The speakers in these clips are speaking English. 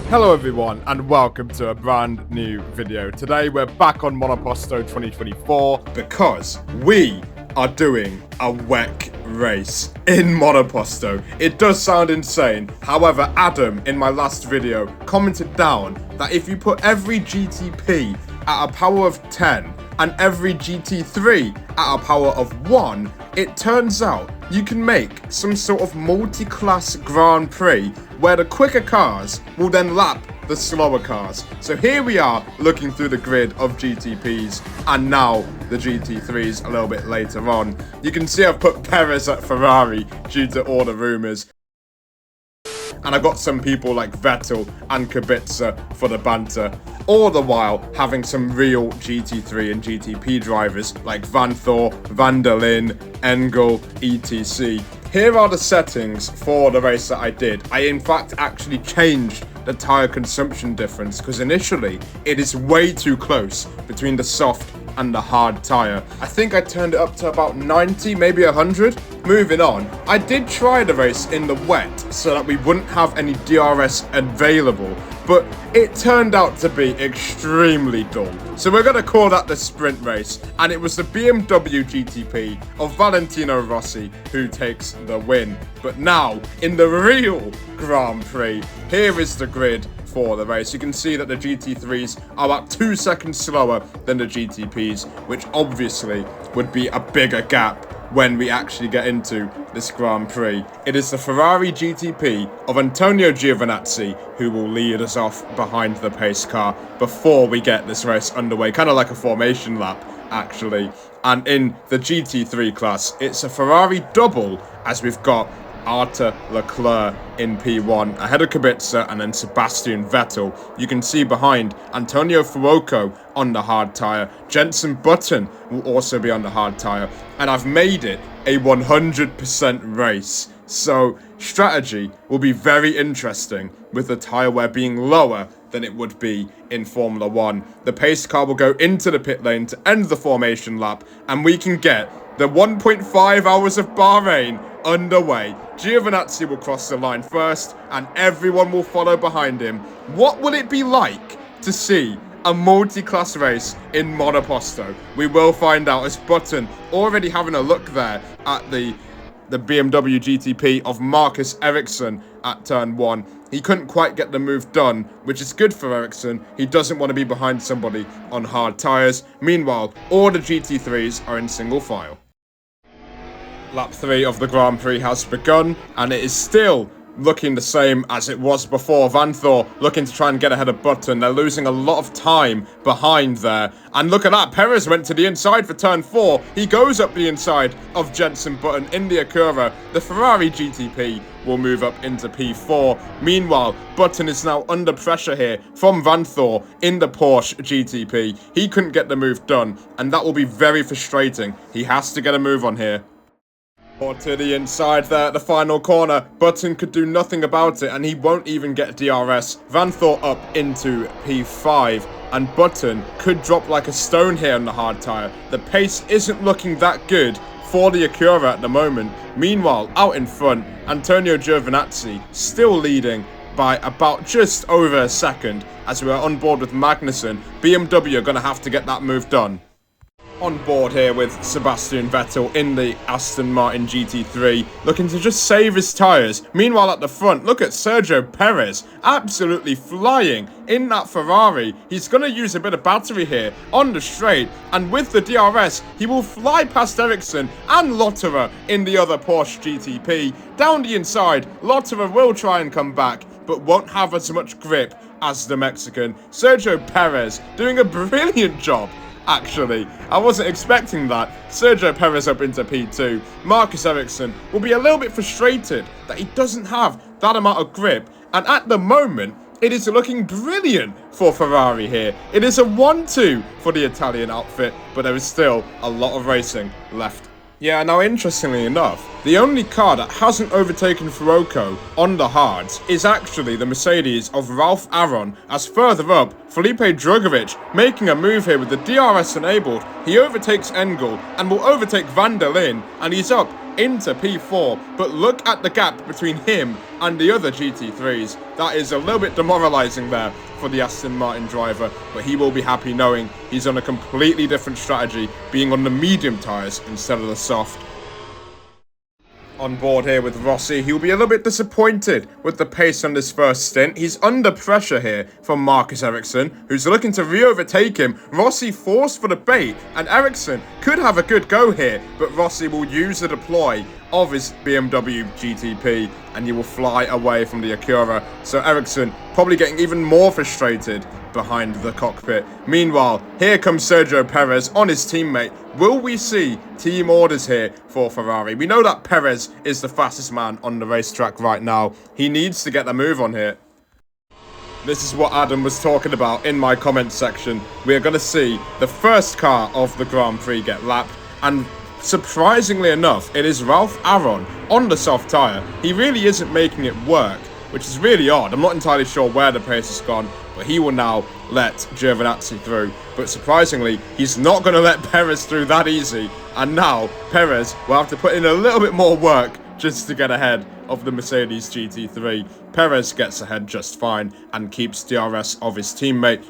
Hello everyone and welcome to a brand new video. Today we're back on Monoposto 2024 because we are doing a WEC race in Monoposto. It does sound insane. However, Adam in my last video commented down that if you put every GTP at a power of 10 and every GT3 at a power of 1, it turns out you can make some sort of multi-class Grand Prix where the quicker cars will then lap the slower cars. So here we are looking through the grid of GTPs and now the GT3s a little bit later on. You can see I've put Perez at Ferrari due to all the rumours. And I got some people like Vettel and Kubica for the banter, all the while having some real GT3 and GTP drivers like Van Thor, Van der Linde, Engel, etc. Here are the settings for the race that I did. I in fact actually changed the tyre consumption difference because initially it is way too close between the soft and the hard tyre. I think I turned it up to about 90, maybe 100. Moving on, I did try the race in the wet so that we wouldn't have any DRS available, but it turned out to be extremely dull. So we're going to call that the sprint race, and it was the BMW GTP of Valentino Rossi who takes the win. But now, in the real Grand Prix, here is the grid for the race. You can see that the GT3s are about 2 seconds slower than the GTPs, which obviously would be a bigger gap when we actually get into this Grand Prix. It is the Ferrari GTP of Antonio Giovinazzi who will lead us off behind the pace car before we get this race underway, kind of like a formation lap actually. And in the GT3 class, it's a Ferrari double as we've got Arthur Leclerc in P1 ahead of Kubica and then Sebastian Vettel. You can see behind Antonio Fuoco on the hard tyre. Jenson Button will also be on the hard tyre. And I've made it a 100% race. So strategy will be very interesting with the tyre wear being lower than it would be in Formula 1. The pace car will go into the pit lane to end the formation lap and we can get the 1.5 hours of Bahrain underway. Giovinazzi will cross the line first and everyone will follow behind him. What will it be like to see a multi-class race in Monoposto? We will find out, as Button already having a look there at the BMW GTP of Marcus Ericsson at turn 1. He couldn't quite get the move done, which is good for Ericsson. He doesn't want to be behind somebody on hard tyres. Meanwhile, all the GT3s are in single file. Lap 3 of the Grand Prix has begun, and it is still looking the same as it was before. Van Thor looking to try and get ahead of Button. They're losing a lot of time behind there. And look at that, Perez went to the inside for turn 4. He goes up the inside of Jenson Button in the Acura. The Ferrari GTP will move up into P4. Meanwhile, Button is now under pressure here from Van Thor in the Porsche GTP. He couldn't get the move done, and that will be very frustrating. He has to get a move on here. Or to the inside there at the final corner. Button could do nothing about it and he won't even get DRS. Van Thor up into P5 and Button could drop like a stone here on the hard tyre. The pace isn't looking that good for the Acura at the moment. Meanwhile, out in front, Antonio Giovinazzi still leading by about just over a second as we are on board with Magnussen. BMW are going to have to get that move done. On board here with Sebastian Vettel in the Aston Martin GT3, looking to just save his tyres. Meanwhile at the front, look at Sergio Perez, absolutely flying in that Ferrari. He's going to use a bit of battery here on the straight, and with the DRS, he will fly past Ericsson and Lotterer in the other Porsche GTP. Down the inside, Lotterer will try and come back, but won't have as much grip as the Mexican. Sergio Perez doing a brilliant job. Actually, I wasn't expecting that. Sergio Perez up into P2. Marcus Ericsson will be a little bit frustrated that he doesn't have that amount of grip. And at the moment, it is looking brilliant for Ferrari here. It is a 1-2 for the Italian outfit, but there is still a lot of racing left. Yeah, now interestingly enough, the only car that hasn't overtaken Fuoco on the hards is actually the Mercedes of Ralph Aron, as further up, Felipe Drugovich making a move here with the DRS enabled. He overtakes Engel and will overtake Van der Linde, and he's up into P4, but look at the gap between him and the other GT3s. That is a little bit demoralizing there for the Aston Martin driver, but he will be happy knowing he's on a completely different strategy, being on the medium tyres instead of the soft. On board here with Rossi, he'll be a little bit disappointed with the pace on this first stint. He's under pressure here from Marcus Ericsson, who's looking to re-overtake him. Rossi forced for the bait, and Ericsson could have a good go here, but Rossi will use the deploy of his BMW GTP, and he will fly away from the Acura. So Ericsson probably getting even more frustrated behind the cockpit. Meanwhile, here comes Sergio Perez on his teammate. Will we see team orders here for Ferrari? We know that Perez is the fastest man on the racetrack right now. He needs to get the move on here. This is what Adam was talking about in my comment section. We are going to see the first car of the Grand Prix get lapped, and surprisingly enough, it is Ralph Aron on the soft tyre. He really isn't making it work, which is really odd. I'm not entirely sure where the pace has gone, but he will now let Giovinazzi through. But surprisingly, he's not going to let Perez through that easy. And now, Perez will have to put in a little bit more work just to get ahead of the Mercedes GT3. Perez gets ahead just fine and keeps DRS of his teammate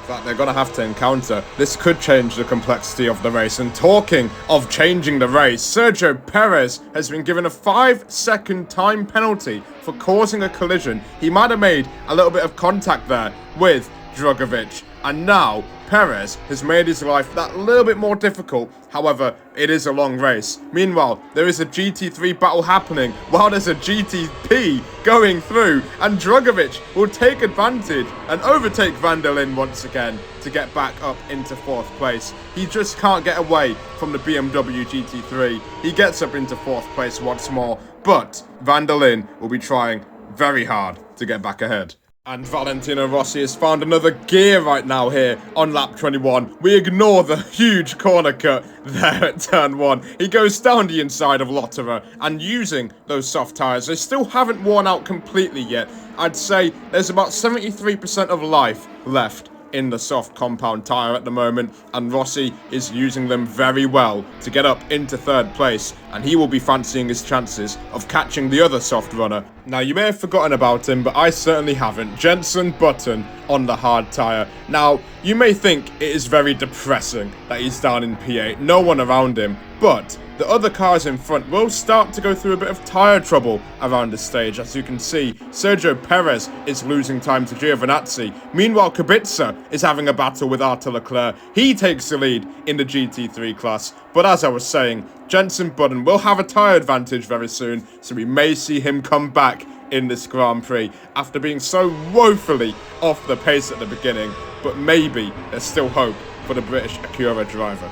that they're going to have to encounter. This could change the complexity of the race. And talking of changing the race, Sergio Perez has been given a 5-second time penalty for causing a collision. He might have made a little bit of contact there with Drugovich, and now Perez has made his life that little bit more difficult. However, it is a long race. Meanwhile, there is a GT3 battle happening while there's a GTP going through, and Drugovich will take advantage and overtake Van der Linde once again to get back up into 4th place. He just can't get away from the BMW GT3. He gets up into 4th place once more, but Van der Linde will be trying very hard to get back ahead. And Valentino Rossi has found another gear right now here on lap 21. We ignore the huge corner cut there at turn 1. He goes down the inside of Lotterer, and using those soft tyres, they still haven't worn out completely yet. I'd say there's about 73% of life left in the soft compound tyre at the moment, and Rossi is using them very well to get up into 3rd place, and he will be fancying his chances of catching the other soft runner. Now, you may have forgotten about him, but I certainly haven't. Jenson Button on the hard tyre. Now, you may think it is very depressing that he's down in P8, no one around him, but the other cars in front will start to go through a bit of tyre trouble around the stage. As you can see, Sergio Perez is losing time to Giovinazzi. Meanwhile, Kubica is having a battle with Arthur Leclerc. He takes the lead in the GT3 class. But as I was saying, Jenson Button will have a tyre advantage very soon, so we may see him come back in this Grand Prix after being so woefully off the pace at the beginning. But maybe there's still hope for the British Acura driver.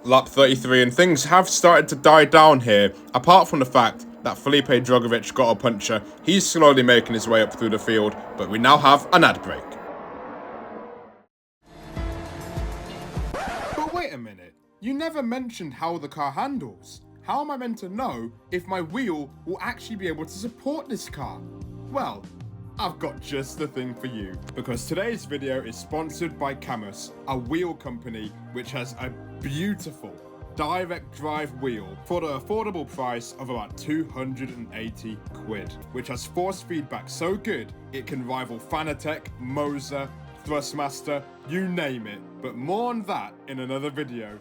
Lap 33, and things have started to die down here, apart from the fact that Felipe Drugovich got a puncture. He's slowly making his way up through the field, but we now have an ad break. But wait a minute, you never mentioned how the car handles. How am I meant to know if my wheel will actually be able to support this car? Well, I've got just the thing for you, because today's video is sponsored by Camus, a wheel company which has a beautiful direct drive wheel for the affordable price of about 280 quid, which has force feedback so good it can rival Fanatec, Moser, Thrustmaster, you name it. But more on that in another video.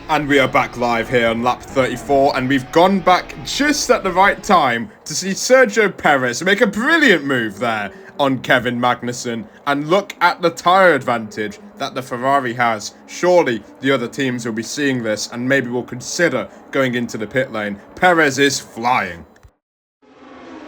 And we are back live here on lap 34, and we've gone back just at the right time to see Sergio Perez make a brilliant move there on Kevin Magnussen. And look at the tyre advantage that the Ferrari has. Surely the other teams will be seeing this and maybe will consider going into the pit lane. Perez is flying.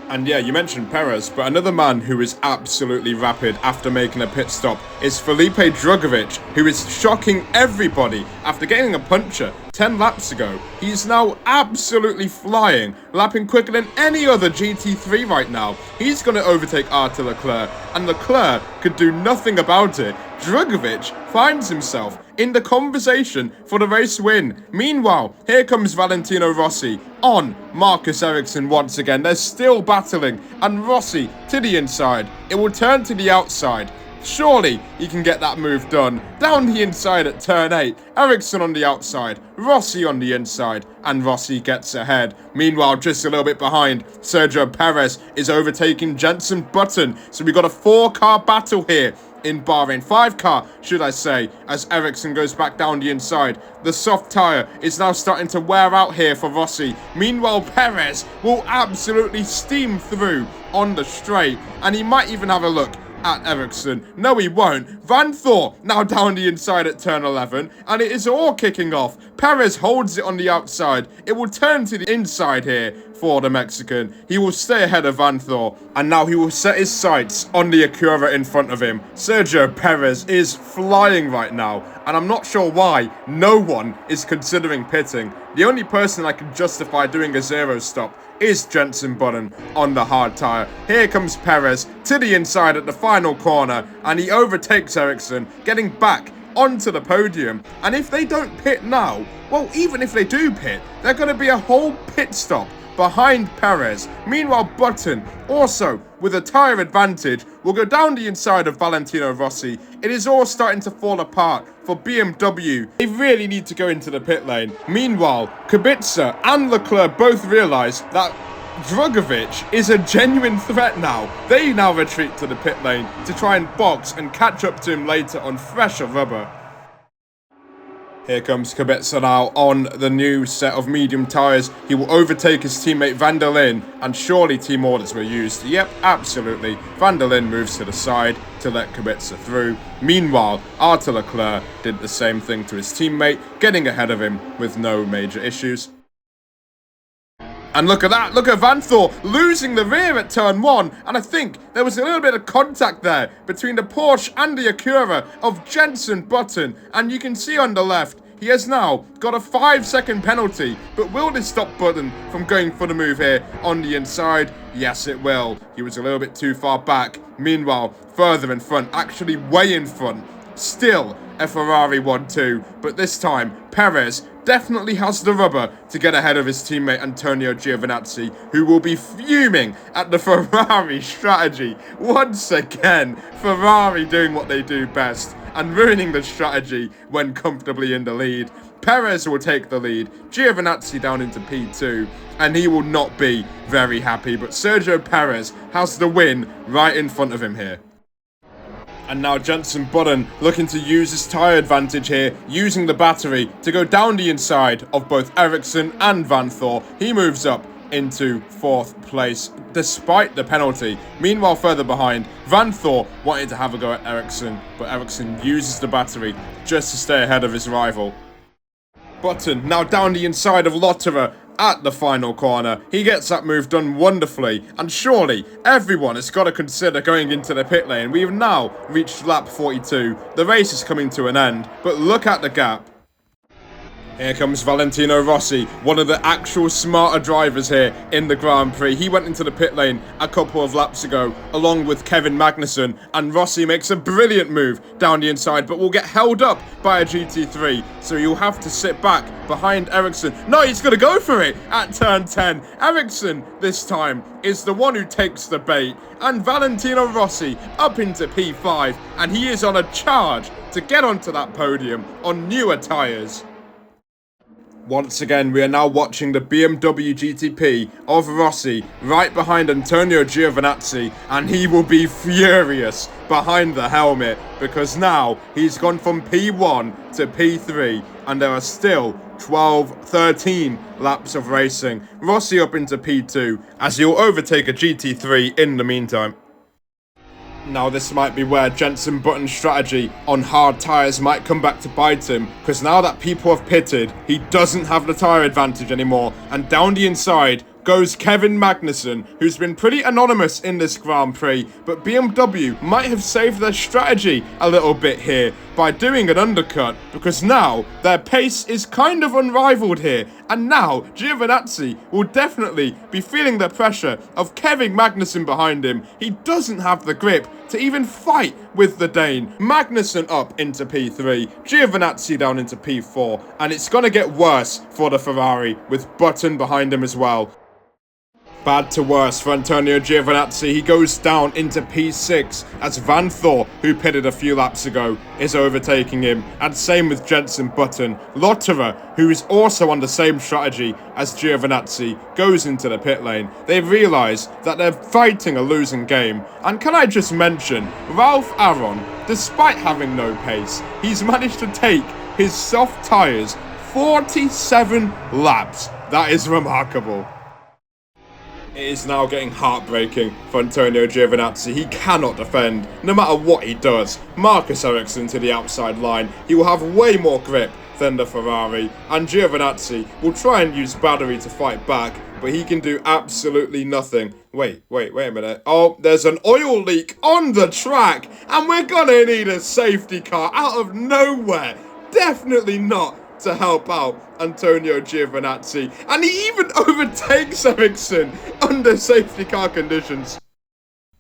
And yeah, you mentioned Perez, but another man who is absolutely rapid after making a pit stop is Felipe Drugovich, who is shocking everybody after getting a puncture 10 laps ago. He's now absolutely flying, lapping quicker than any other GT3 right now. He's going to overtake Arthur Leclerc, and Leclerc could do nothing about it. Drugovich finds himself in the conversation for the race win. Meanwhile, here comes Valentino Rossi on Marcus Ericsson once again. They're still battling, and Rossi to the inside. It will turn to the outside. Surely he can get that move done. Down the inside at turn 8. Ericsson on the outside. Rossi on the inside. And Rossi gets ahead. Meanwhile, just a little bit behind, Sergio Perez is overtaking Jenson Button. So we got a 4-car battle here in Bahrain. 5-car, should I say, as Ericsson goes back down the inside. The soft tyre is now starting to wear out here for Rossi. Meanwhile, Perez will absolutely steam through on the straight. And he might even have a look at Ericsson. No, he won't. Van Thor now down the inside at turn 11, and it is all kicking off. Perez holds it on the outside. It will turn to the inside here for the Mexican. He will stay ahead of Van Thor, and now he will set his sights on the Acura in front of him. Sergio Perez is flying right now, and I'm not sure why no one is considering pitting. The only person I can justify doing a 0 stop is Jenson Button on the hard tyre. Here comes Perez to the inside at the final corner, and he overtakes Ericsson, getting back onto the podium. And if they don't pit now, well, even if they do pit, they're going to be a whole pit stop behind Perez. Meanwhile, Button, also with a tyre advantage, will go down the inside of Valentino Rossi. It is all starting to fall apart for BMW. They really need to go into the pit lane. Meanwhile, Kubica and Leclerc both realise that Drugovich is a genuine threat now. They now retreat to the pit lane to try and box and catch up to him later on fresher rubber. Here comes Kubica now on the new set of medium tyres. He will overtake his teammate Van der Linde, and surely team orders were used. Yep, absolutely. Van der Linde moves to the side to let Kubica through. Meanwhile, Arthur Leclerc did the same thing to his teammate, getting ahead of him with no major issues. And look at that, look at Van Thor losing the rear at turn 1. And I think there was a little bit of contact there between the Porsche and the Acura of Jenson Button. And you can see on the left, he has now got a 5-second penalty. But will this stop Button from going for the move here on the inside? Yes, it will. He was a little bit too far back. Meanwhile, further in front, actually way in front, still a Ferrari 1-2. But this time, Perez definitely has the rubber to get ahead of his teammate Antonio Giovinazzi, who will be fuming at the Ferrari strategy. Once again, Ferrari doing what they do best and ruining the strategy when comfortably in the lead. Perez will take the lead, Giovinazzi down into P2, and he will not be very happy, but Sergio Perez has the win right in front of him here. And now Jenson Button looking to use his tyre advantage here, using the battery to go down the inside of both Ericsson and Van Thor. He moves up into 4th place despite the penalty. Meanwhile, further behind, Van Thor wanted to have a go at Ericsson, but Ericsson uses the battery just to stay ahead of his rival. Button now down the inside of Lotterer at the final corner. He gets that move done wonderfully, and surely everyone has got to consider going into the pit lane. We have now reached lap 42. The race is coming to an end, but look at the gap. Here comes Valentino Rossi, one of the actual smarter drivers here in the Grand Prix. He went into the pit lane a couple of laps ago, along with Kevin Magnussen, and Rossi makes a brilliant move down the inside, but will get held up by a GT3, so you'll have to sit back behind Ericsson. No, he's going to go for it at turn 10. Ericsson, this time, is the one who takes the bait, and Valentino Rossi up into P5, and he is on a charge to get onto that podium on newer tyres. Once again, we are now watching the BMW GTP of Rossi right behind Antonio Giovinazzi, and he will be furious behind the helmet because now he's gone from P1 to P3 and there are still 13 laps of racing. Rossi up into P2 as he'll overtake a GT3 in the meantime. Now this might be where Jenson Button's strategy on hard tyres might come back to bite him, because now that people have pitted, he doesn't have the tyre advantage anymore, and down the inside goes Kevin Magnussen, who's been pretty anonymous in this Grand Prix, but BMW might have saved their strategy a little bit here by doing an undercut, because now their pace is kind of unrivaled here, and now Giovinazzi will definitely be feeling the pressure of Kevin Magnussen behind him. He doesn't have the grip to even fight with the Dane. Magnussen up into P3, Giovinazzi down into P4, and it's going to get worse for the Ferrari with Button behind him as well. Bad to worse for Antonio Giovinazzi. He goes down into P6 as Van Thor, who pitted a few laps ago, is overtaking him. And same with Jenson Button. Lotterer, who is also on the same strategy as Giovinazzi, goes into the pit lane. They realise that they're fighting a losing game. And can I just mention, Ralph Aron, despite having no pace, he's managed to take his soft tyres 47 laps. That is remarkable. It is now getting heartbreaking for Antonio Giovinazzi. He cannot defend, no matter what he does. Marcus Ericsson to the outside line. He will have way more grip than the Ferrari, and Giovinazzi will try and use battery to fight back, but he can do absolutely nothing. Wait a minute. Oh, there's an oil leak on the track, and we're gonna need a safety car out of nowhere. Definitely not to help out Antonio Giovinazzi, and he even overtakes Ericsson under safety car conditions.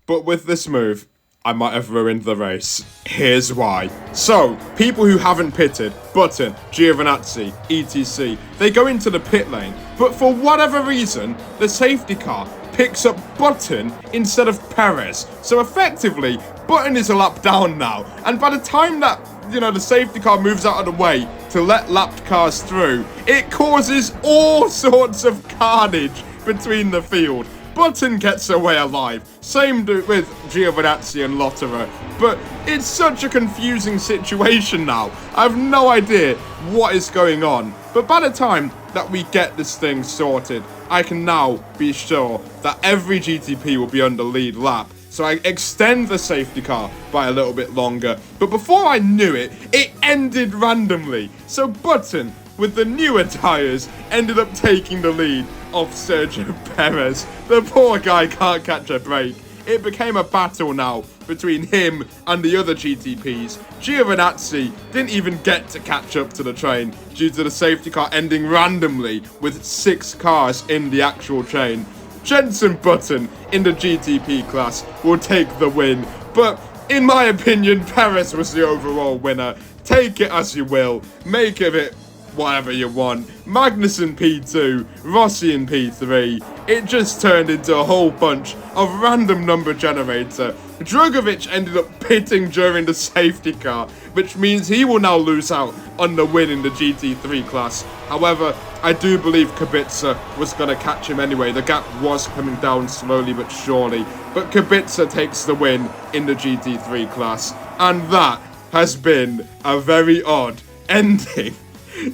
But with this move, I might have ruined the race. Here's why. So, people who haven't pitted, Button, Giovinazzi, etc., they go into the pit lane, but for whatever reason, the safety car picks up Button instead of Perez. So effectively, Button is a lap down now, and by the time that the safety car moves out of the way to let lapped cars through, it causes all sorts of carnage between the field. Button gets away alive. Same with Giovinazzi and Lotterer. But it's such a confusing situation now. I have no idea what is going on. But by the time that we get this thing sorted, I can now be sure that every GTP will be on the lead lap. So I extend the safety car by a little bit longer. But before I knew it, it ended randomly. So Button, with the newer tyres, ended up taking the lead off Sergio Perez. The poor guy can't catch a break. It became a battle now between him and the other GTPs. Giovinazzi didn't even get to catch up to the train due to the safety car ending randomly with 6 cars in the actual chain. Jenson Button in the GTP class will take the win, but in my opinion, Perez was the overall winner. Take it as you will, make of it whatever you want. Magnussen P2, Rossi in P3. It just turned into a whole bunch of random number generator. Drugovich ended up pitting during the safety car, which means he will now lose out on the win in the GT3 class. However, I do believe Kubica was going to catch him anyway. The gap was coming down slowly but surely. But Kubica takes the win in the GT3 class. And that has been a very odd ending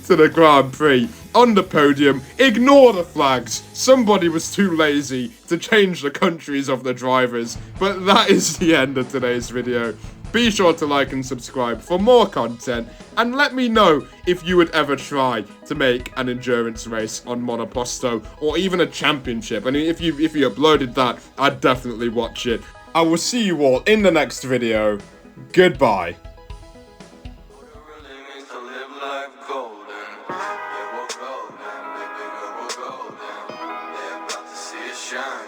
to the Grand Prix. On the podium, ignore the flags. Somebody was too lazy to change the countries of the drivers. But that is the end of today's video. Be sure to like and subscribe for more content, and let me know if you would ever try to make an endurance race on Monoposto, or even a championship. I mean, if you uploaded that, I'd definitely watch it. I will see you all in the next video. Goodbye. Shine,